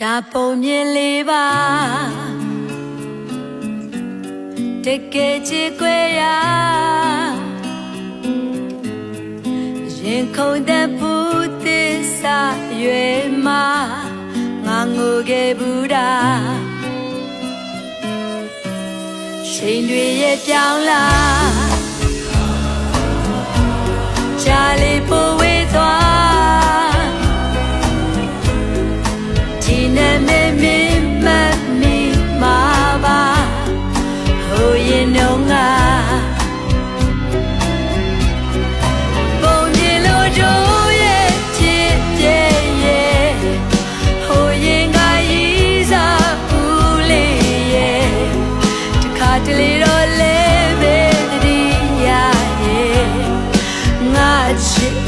ဒါပုံမြင်လေးပါတကယ်ချစ်ခွေရရင်ခုန်တဲ့ပူသစ္စာရွယ်မှာငါငိုခဲ့ဘူးတာချိန်တွေရဲ့ပြောင်းလာကြာလေးပိုဝေးသွားဒီနဲ့မင်းမမီမာပါဟိုရင်တော့ငါပုံမြင်လို့တို့ရဲ့ချစ်ရဲ့ဟိုရင်ကရီးစားဘူးလေးရဲ့တခါတလေတော့လဲပဲတတိယရဲ့ငါချစ်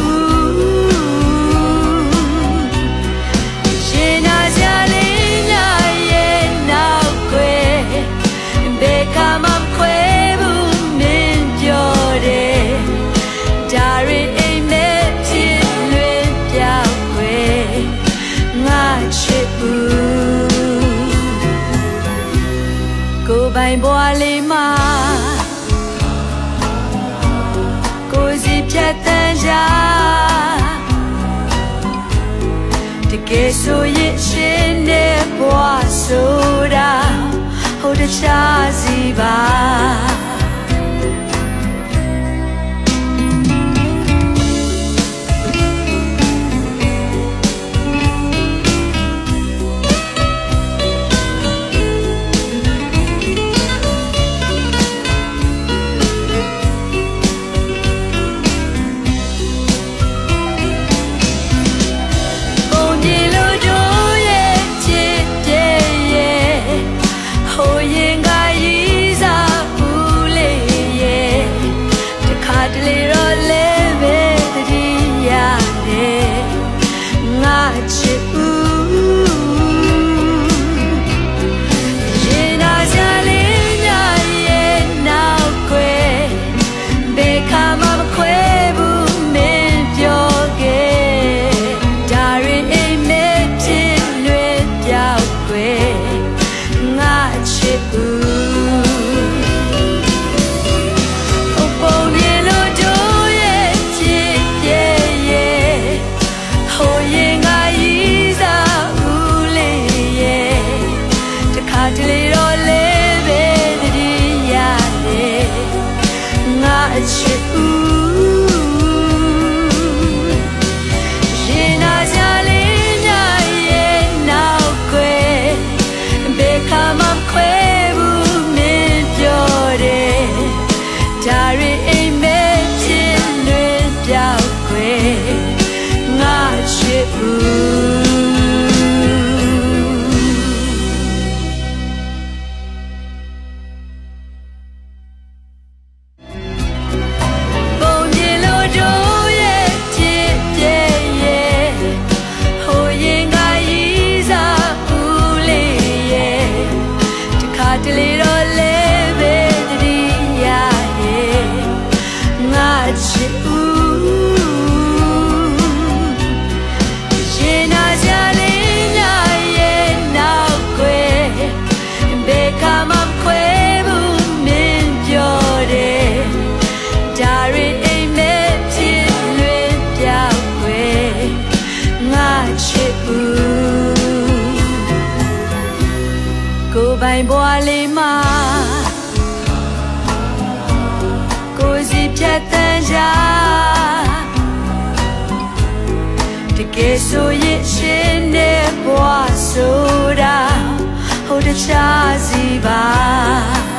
ပိုင်ဘွားလေးမှာကိုစီဖြတ်တန်းကြတကယ်ဆိုရင်ရှင်တဲ့ဘွားဆိုတာဟိုတခြားစီပါပိုင်ဘွားလေးမှာကိုစီဖြတ်တန်းကြတကယ်ဆိုရင်ရှင်တဲ့ဘွားဆိုတာဟိုတခြားစီပါ